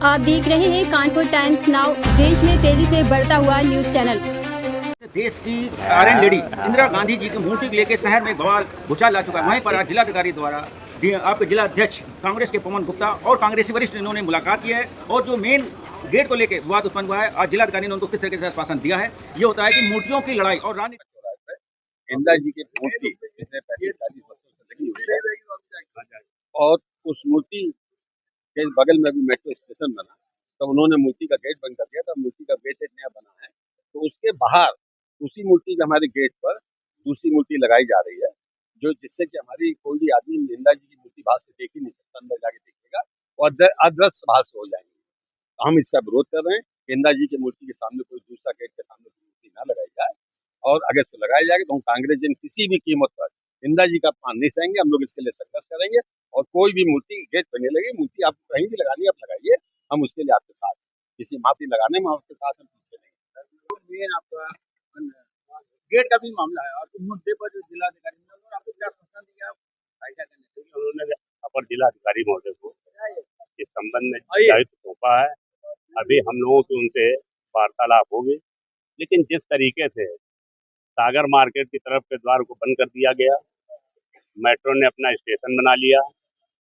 आप देख रहे हैं कानपुर टाइम्स नाउ, देश में तेजी से बढ़ता हुआ न्यूज चैनल। देश की आयरन लेडी इंदिरा गांधी जी की मूर्ति को लेकर शहर में बवाल भूचाल ला चुका है। वहीं पर आज जिलाधिकारी द्वारा आपके जिला अध्यक्ष कांग्रेस के पवन गुप्ता और कांग्रेसी वरिष्ठ इन्होंने मुलाकात की है और जो मेन गेट को लेकर विवाद उत्पन्न हुआ है, आज जिलाधिकारी ने उनको किस तरीके से आश्वासन दिया है। ये होता है कि मूर्तियों की लड़ाई और राजनीति इंदिरा जी की मूर्ति पिछले 35-40 वर्षों से लगी हुई है और उस मूर्ति के बगल में भी मेट्रो स्टेशन बना, तो उन्होंने मूर्ति का गेट बंद कर दिया था। मूर्ति का गेट एक नया बना है, तो उसके बाहर उसी मूर्ति के हमारे गेट पर दूसरी मूर्ति लगाई जा रही है, जो जिससे कि हमारी कोई भी आदमी इंदिरा जी की मूर्ति बाहर से देख ही नहीं सकता, अंदर जाके देखेगा और अदृश्य बाहर से हो जाएंगे। तो हम इसका विरोध कर रहे हैं। इंदिरा जी की मूर्ति के सामने कोई दूसरा गेट के सामने मूर्ति ना लगाई जाए और अगर तो लगाया जाएगा तो हम कांग्रेस जन किसी भी कीमत पर इंदिरा जी का अपमान नहीं सहेंगे। हम लोग इसके लिए संघर्ष करेंगे और कोई भी मूर्ति गेट पर नहीं लगी। मूर्ति आपको कहीं भी लगानी है आप लगाइए, हम उसके लिए आपके साथ किसी माफी लगाने में आपके साथ हम पीछे नहीं। आपका गेट का भी मामला है और मुद्दे पर जो जिलाधिकारी ने आपको क्या आश्वासन दिया, उन्होंने अपर जिलाधिकारी महोदय को इस संबंध में दायित्व सौंपा है। अभी हम लोगों की उनसे वार्तालाप होगी, लेकिन जिस तरीके से सागर मार्केट की तरफ के द्वार को बंद कर दिया गया, मेट्रो ने अपना स्टेशन बना लिया।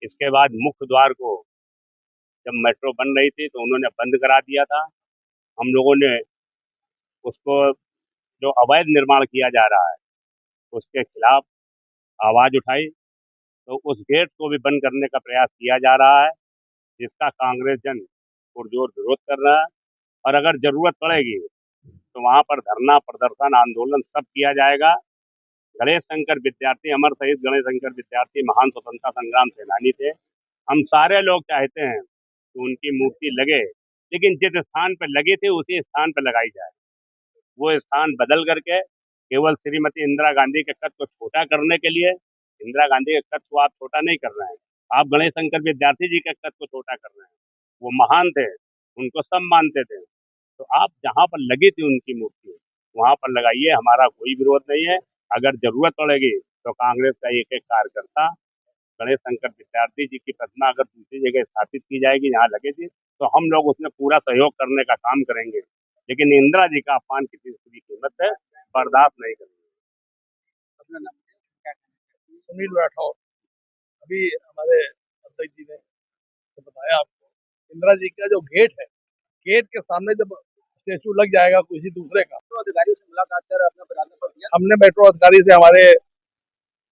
इसके बाद मुख्य द्वार को जब मेट्रो बन रही थी तो उन्होंने बंद करा दिया था। हम लोगों ने उसको जो अवैध निर्माण किया जा रहा है उसके खिलाफ आवाज़ उठाई, तो उस गेट को भी बंद करने का प्रयास किया जा रहा है, जिसका कांग्रेस जन पुरजोर विरोध कर रहा है। और अगर जरूरत पड़ेगी तो वहाँ पर धरना, प्रदर्शन, आंदोलन सब किया जाएगा। गणेश शंकर विद्यार्थी, अमर शहीद गणेश शंकर विद्यार्थी महान स्वतंत्रता संग्राम सेनानी थे। हम सारे लोग चाहते हैं कि उनकी मूर्ति लगे, लेकिन जिस स्थान पर लगी थी उसी स्थान पर लगाई जाए। वो स्थान बदल करके केवल श्रीमती इंदिरा गांधी के कद को छोटा करने के लिए, इंदिरा गांधी के कद को आप छोटा नहीं कर रहे हैं, आप गणेश शंकर विद्यार्थी जी के कद को छोटा कर रहे हैं। वो महान थे, उनको सब मानते थे, तो आप जहाँ पर लगी थी उनकी मूर्ति वहाँ पर लगाइए, हमारा कोई विरोध नहीं है। अगर जरूरत पड़ेगी तो कांग्रेस का एक एक कार्यकर्ता गणेश शंकर विद्यार्थी जी की प्रतिमा अगर दूसरी जगह स्थापित की जाएगी जहाँ लगेगी तो हम लोग उसमें पूरा सहयोग करने का काम करेंगे, लेकिन इंदिरा जी का अपमान किसी भी कीमत है बर्दाश्त नहीं करेंगे। सुनील राठौर, अभी हमारे अध्यक्ष जी ने बताया आपको इंदिरा जी का जो गेट है, गेट के सामने जब स्टेचू लग जाएगा किसी दूसरे का, तो अधिकारियों से मुलाकात कर अपना बयान पर दिया। हमने मेट्रो अधिकारी से हमारे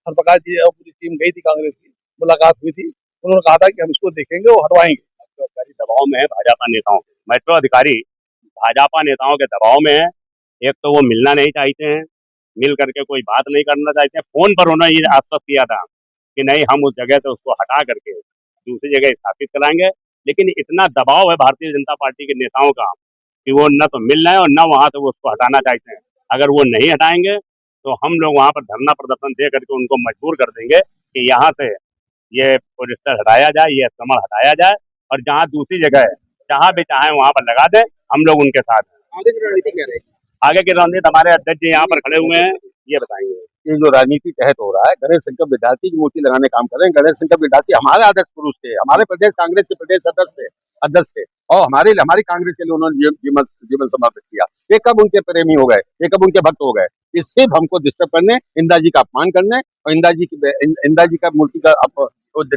हरप्रकाश जी और पूरी टीम गई थी, कांग्रेस की मुलाकात हुई थी। उन्होंने कहा था कि हम इसको देखेंगे और हटवाएंगे। मेट्रो अधिकारी दबाव में है भाजपा नेताओं के, मेट्रो अधिकारी भाजपा नेताओं के दबाव में है। एक तो वो मिलना नहीं चाहते हैं, मिल करके कोई बात नहीं करना चाहते हैं। फोन पर उन्होंने ये आश्वस्त किया था कि नहीं, हम उस जगह से उसको हटा करके दूसरी जगह स्थापित कराएंगे, लेकिन इतना दबाव है भारतीय जनता पार्टी के नेताओं का कि वो न तो मिल रहे हैं और न वहां से वो उसको हटाना चाहते हैं। अगर वो नहीं हटाएंगे तो हम लोग वहां पर धरना प्रदर्शन दे करके उनको मजबूर कर देंगे कि यहाँ से ये पोस्टर हटाया जाए, ये अतिक्रमण हटाया जाए, और जहाँ दूसरी जगह है जहाँ भी चाहे वहां पर लगा दें। हम लोग उनके साथ हैं। आगे की रणनीति क्या रहेगी? आगे की रणनीति हमारे अध्यक्ष जी यहाँ पर खड़े हुए हैं, ये बताएंगे। ये जो राजनीति तहत हो रहा है, गणेश शंकर विद्यार्थी की मूर्ति लगाने का काम कर रहे हैं। गणेश शंकर विद्यार्थी हमारे आदर्श पुरुष थे, हमारे प्रदेश कांग्रेस के प्रदेश अध्यक्ष थे और हमारी कांग्रेस के लिए उन्होंने जीवन समर्पित किया। ये कब उनके प्रेमी हो गए, ये कब उनके भक्त हो गए? ये सिर्फ हमको डिस्टर्ब करने, इंदिरा जी का अपमान करने और इंदिरा जी का मूर्ति का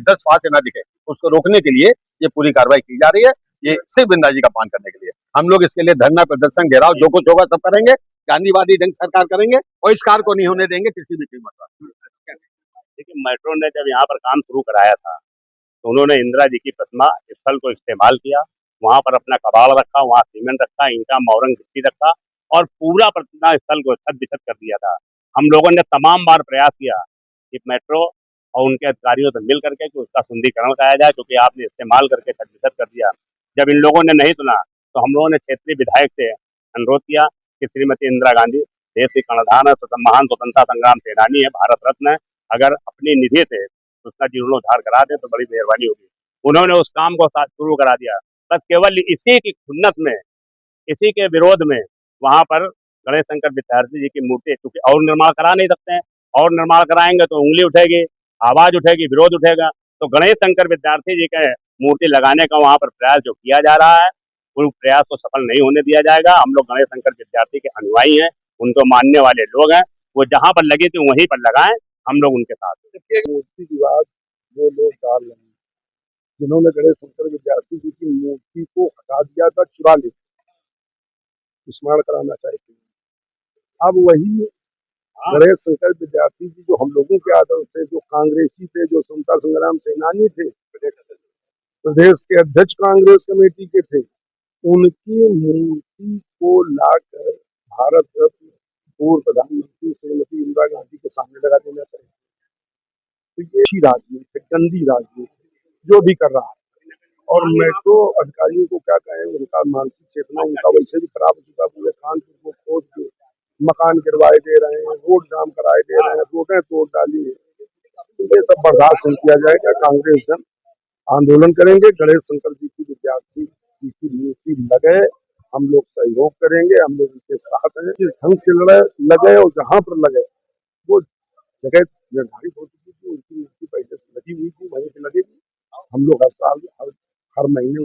10 वहां से न दिखे उसको रोकने के लिए ये पूरी कार्रवाई की जा रही है। ये सिर्फ इंदिरा जी का अपमान करने के लिए। हम लोग इसके लिए धरना, प्रदर्शन, घेराव जो कुछ होगा सब करेंगे। गांधीवादी ढंग सरकार करेंगे और इस कार को नहीं होने देंगे किसी भी कीमत पर। देखिए, मेट्रो ने जब यहाँ पर काम शुरू कराया था तो उन्होंने इंदिरा जी की प्रतिमा स्थल को इस्तेमाल किया, वहां पर अपना कबाड़ रखा, वहां सीमेंट रखा, ईंटा, मोरंग, गिट्टी रखा और पूरा प्रतिमा स्थल को छत बिछत कर दिया था। हम लोगों ने तमाम बार प्रयास किया कि मेट्रो और उनके अधिकारियों से मिल करके कि उसका सुंदरीकरण कराया जाए, क्योंकि आपने इस्तेमाल करके छत बिछत कर दिया। जब इन लोगों ने नहीं सुना तो हम लोगों ने क्षेत्रीय विधायक से अनुरोध किया कि श्रीमती इंदिरा गांधी देश की कर्णधार है, महान स्वतंत्रता संग्राम सेनानी है, भारत रत्न है, अगर अपनी निधि से उसका जीर्णोद्धार करा दे तो बड़ी मेहरबानी होगी। उन्होंने उस काम को शुरू करा दिया, बस केवल इसी की खुन्नस में, इसी के विरोध में वहां पर गणेश शंकर विद्यार्थी जी की मूर्ति, क्योंकि और निर्माण करा नहीं सकते हैं, और निर्माण कराएंगे तो उंगली उठेगी, आवाज उठेगी, विरोध उठेगा। तो गणेश शंकर विद्यार्थी जी के मूर्ति लगाने का वहाँ पर प्रयास जो किया जा रहा है, उन प्रयास को सफल नहीं होने दिया जाएगा। हम लोग गणेश शंकर विद्यार्थी के अनुयायी हैं, उनको मानने वाले लोग हैं, वो जहाँ पर लगे थे वहीं पर लगाएं, हम लोग उनके साथ हैं। मूर्ति विवाद वो लोग डाल रहे हैं, जिन्होंने गणेश शंकर विद्यार्थी जी की मूर्ति को हटा दिया था, चुरा ली, स्मरण कराना चाहते हैं। अब वही गणेश शंकर विद्यार्थी जी जो हम लोगों के आदर्श थे, जो कांग्रेसी थे, जो स्वतंत्रता संग्राम सेनानी थे, प्रदेश के अध्यक्ष कांग्रेस कमेटी के थे, उनकी मूर्ति को लाकर भारत रत्न पूर्व प्रधानमंत्री श्रीमती इंदिरा गांधी के सामने लगा देना चाहिए। तो ये अच्छी राजनीति है, गंदी राजनीति जो भी कर रहा है। और मेट्रो अधिकारियों को क्या कहें, उनका मानसिक चेतना उनका वैसे भी खराब हो चुका है। पूरे कानपुर को खोद के मकान गिरवाए दे रहे हैं, रोड जाम कराए दे रहे हैं, रोडें तोड़ डाली है। तो ये सब बर्दाश्त नहीं किया जाएगा। कांग्रेस जन आंदोलन करेंगे, गणेश शंकर जी की विद्यार्थी जी की मूर्ति लगे, हम लोग सहयोग करेंगे, हम लोग उनके साथ हैं। जिस ढंग से लगे और जहाँ पर लगे वो जगह निर्धारित हो चुकी थी, उनकी मूर्ति पहले से लगी हुई थी, वहीं पे लगेगी। हम लोग हर साल हर महीने